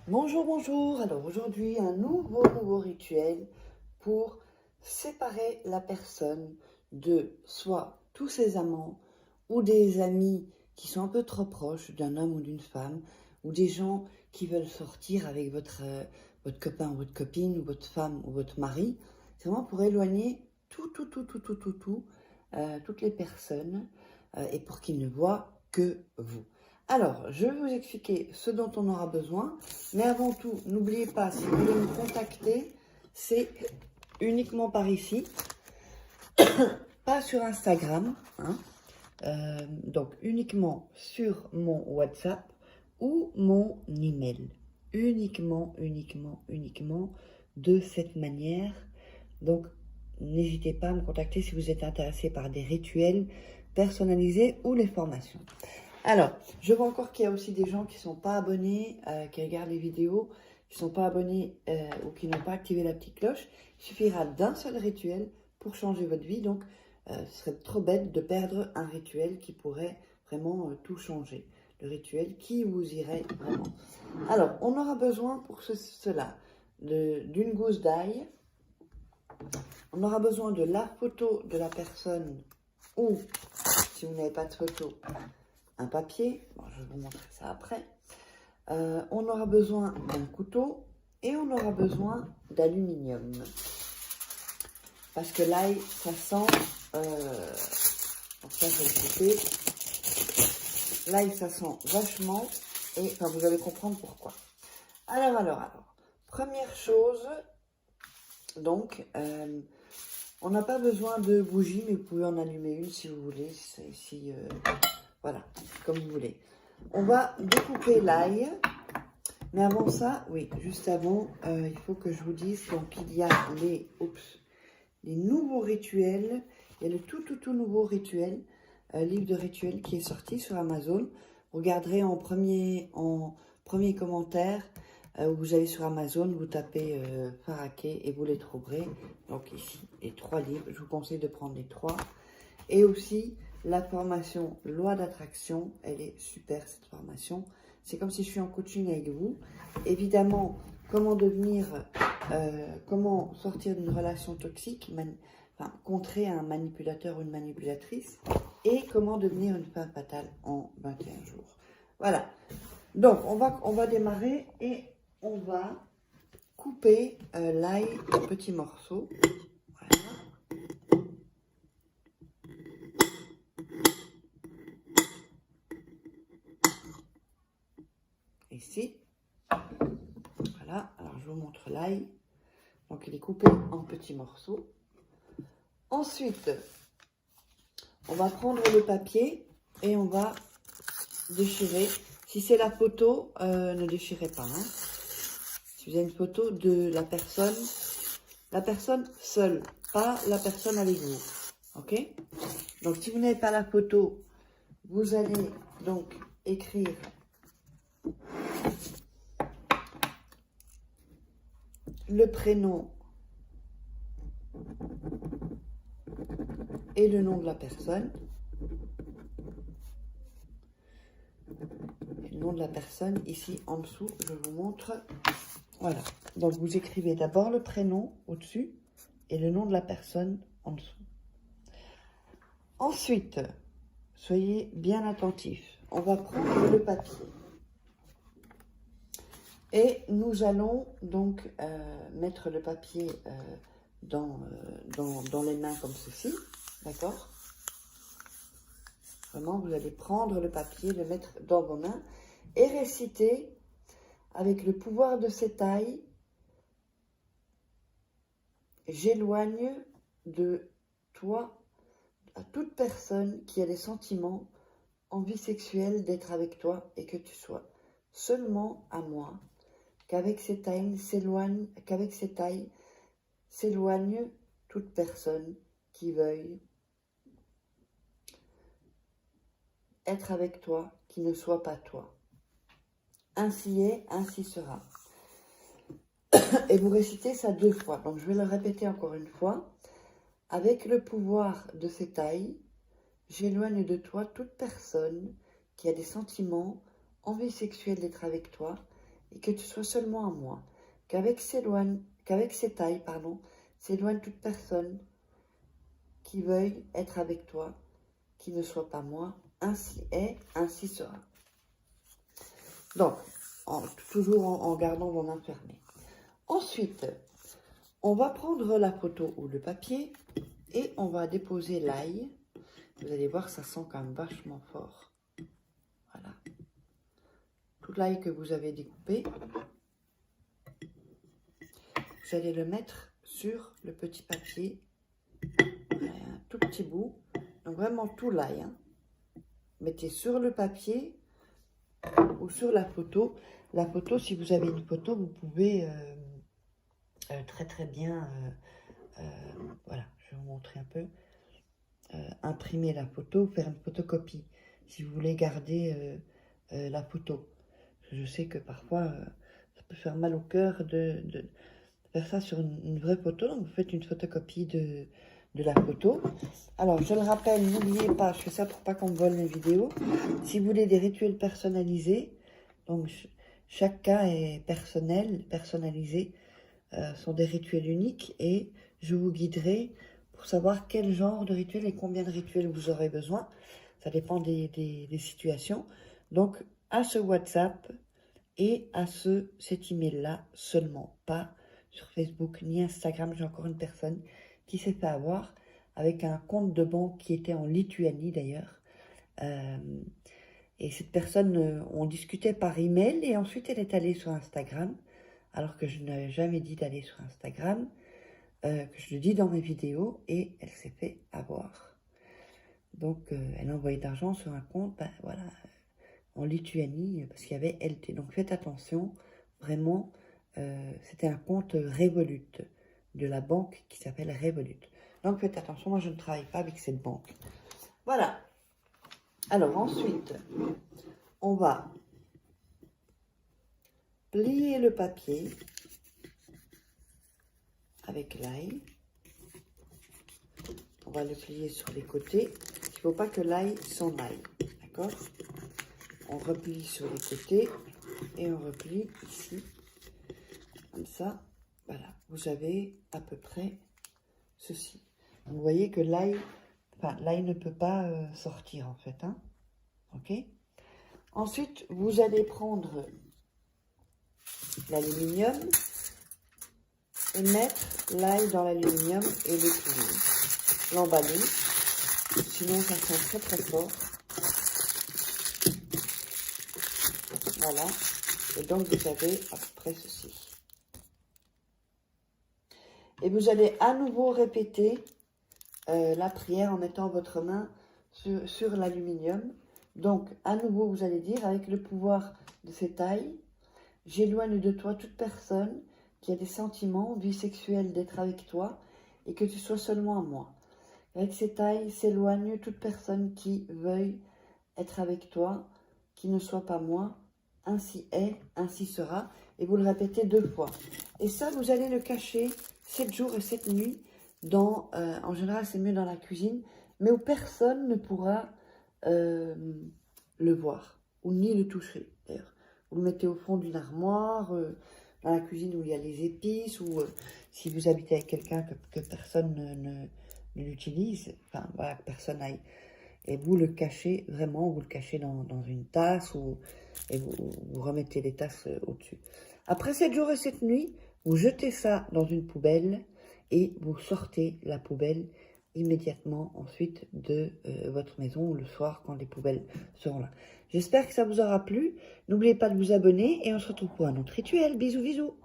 Bonjour, bonjour. Alors aujourd'hui, un nouveau rituel pour séparer la personne de soit tous ses amants ou des amis qui sont un peu trop proches d'un homme ou d'une femme ou des gens qui veulent sortir avec votre copain ou votre copine ou votre femme ou votre mari. C'est vraiment pour éloigner toutes les personnes et pour qu'ils ne voient que vous. Alors, je vais vous expliquer ce dont on aura besoin, mais avant tout, n'oubliez pas, si vous voulez me contacter, c'est uniquement par ici, pas sur Instagram, hein, donc uniquement sur mon WhatsApp ou mon email. Uniquement de cette manière. Donc, n'hésitez pas à me contacter si vous êtes intéressé par des rituels personnalisés ou les formations. Alors, je vois encore qu'il y a aussi des gens qui ne sont pas abonnés, qui regardent les vidéos, qui ne sont pas abonnés ou qui n'ont pas activé la petite cloche. Il suffira d'un seul rituel pour changer votre vie. Donc, ce serait trop bête de perdre un rituel qui pourrait vraiment tout changer. Le rituel qui vous irait vraiment. Alors, on aura besoin pour cela d'une gousse d'ail. On aura besoin de la photo de la personne ou, si vous n'avez pas de photo, un papier, bon, je vais vous montrer ça après. On aura besoin d'un couteau et on aura besoin d'aluminium. Parce que l'ail, ça sent... donc ça, je vais le couper. L'ail, ça sent vachement et enfin, vous allez comprendre pourquoi. Alors. Première chose, donc, on n'a pas besoin de bougies, mais vous pouvez en allumer une si vous voulez. Voilà, comme vous voulez. On va découper l'ail. Mais avant ça, oui, juste avant, il faut que je vous dise, donc il y a les nouveaux rituels. Il y a le tout nouveau rituel, livre de rituels qui est sorti sur Amazon. Vous regarderez en premier commentaire, où vous allez sur Amazon, vous tapez Faraké et vous les trouverez. Donc ici, les 3 livres, je vous conseille de prendre les 3. Et aussi, la formation Loi d'attraction, elle est super cette formation. C'est comme si je suis en coaching avec vous. Évidemment, comment sortir d'une relation toxique, contrer un manipulateur ou une manipulatrice, et comment devenir une femme fatale en 21 jours. Voilà. Donc, on va démarrer et on va couper l'ail en petits morceaux. Voilà. Ici. Voilà, alors je vous montre l'ail. Donc il est coupé en petits morceaux. Ensuite, on va prendre le papier et on va déchirer. Si c'est la photo, ne déchirez pas. Hein. Si vous avez une photo de la personne seule, pas la personne avec vous. Ok? Donc si vous n'avez pas la photo, vous allez donc écrire le prénom et le nom de la personne. Et le nom de la personne, ici en dessous, je vous montre. Voilà. Donc vous écrivez d'abord le prénom au-dessus et le nom de la personne en dessous. Ensuite, soyez bien attentifs. On va prendre le papier. Et nous allons donc mettre le papier dans les mains comme ceci, d'accord? Vraiment, vous allez prendre le papier, le mettre dans vos mains et réciter avec le pouvoir de cette ail, j'éloigne de toi à toute personne qui a des sentiments, envie sexuelle d'être avec toi et que tu sois seulement à moi. Qu'avec cette ail s'éloigne toute personne qui veuille être avec toi, qui ne soit pas toi. Ainsi est, ainsi sera. Et vous récitez ça 2 fois. Donc je vais le répéter encore une fois. Avec le pouvoir de cette ail, j'éloigne de toi toute personne qui a des sentiments, envie sexuelle d'être avec toi et que tu sois seulement à moi. Qu'avec ces tailles, s'éloigne toute personne qui veuille être avec toi, qui ne soit pas moi. Ainsi est, ainsi sera. Donc, toujours en gardant vos mains fermées. Ensuite, on va prendre la photo ou le papier et on va déposer l'ail. Vous allez voir, ça sent quand même vachement fort. Voilà. Tout l'ail que vous avez découpé, vous allez le mettre sur le petit papier. Voilà, un tout petit bout. Donc vraiment tout l'ail. Hein. Mettez sur le papier ou sur la photo. La photo, si vous avez une photo, vous pouvez très bien, voilà, je vais vous montrer un peu, imprimer la photo, faire une photocopie, si vous voulez garder la photo. Je sais que parfois, ça peut faire mal au cœur de faire ça sur une vraie photo, donc vous faites une photocopie de la photo. Alors, je le rappelle, n'oubliez pas, je fais ça pour pas qu'on me vole mes vidéos. Si vous voulez des rituels personnalisés, donc chaque cas est personnalisé, sont des rituels uniques et je vous guiderai pour savoir quel genre de rituel et combien de rituels vous aurez besoin. Ça dépend des situations. Donc, à ce WhatsApp et à cet email-là seulement, pas sur Facebook ni Instagram. J'ai encore une personne qui s'est fait avoir avec un compte de banque qui était en Lituanie d'ailleurs. Et cette personne, on discutait par email et ensuite elle est allée sur Instagram, alors que je n'avais jamais dit d'aller sur Instagram, que je le dis dans mes vidéos, et elle s'est fait avoir. Donc elle a envoyé d'argent sur un compte, ben voilà, en Lituanie, parce qu'il y avait LT. Donc faites attention, vraiment, c'était un compte Revolut, de la banque qui s'appelle Revolut. Donc faites attention, moi je ne travaille pas avec cette banque. Voilà. Alors ensuite, on va plier le papier avec l'ail. On va le plier sur les côtés. Il ne faut pas que l'ail s'en aille. D'accord? On replie sur les côtés et on replie ici. Comme ça. Voilà. Vous avez à peu près ceci. Vous voyez que l'ail ne peut pas sortir en fait. Hein? Ok? Ensuite, vous allez prendre l'aluminium et mettre l'ail dans l'aluminium et le plier. L'emballer, sinon ça sent très fort. Voilà, et donc vous avez à peu près ceci. Et vous allez à nouveau répéter la prière en mettant votre main sur l'aluminium. Donc à nouveau vous allez dire, avec le pouvoir de cette ail, j'éloigne de toi toute personne qui a des sentiments, vie sexuelle d'être avec toi, et que tu sois seulement à moi. Avec cette ail s'éloigne toute personne qui veuille être avec toi, qui ne soit pas moi. Ainsi est, ainsi sera. Et vous le répétez 2 fois. Et ça, vous allez le cacher 7 jours et 7 nuits. En général, c'est mieux dans la cuisine, mais où personne ne pourra le voir, ou ni le toucher, d'ailleurs. Vous le mettez au fond d'une armoire, dans la cuisine où il y a les épices, ou si vous habitez avec quelqu'un que personne ne l'utilise, enfin, voilà, que personne aille. Et vous le cachez vraiment, vous le cachez dans une tasse, et vous remettez les tasses au-dessus. Après 7 jours et 7 nuits, vous jetez ça dans une poubelle, et vous sortez la poubelle immédiatement ensuite de votre maison, ou le soir quand les poubelles seront là. J'espère que ça vous aura plu. N'oubliez pas de vous abonner et on se retrouve pour un autre rituel. Bisous, bisous.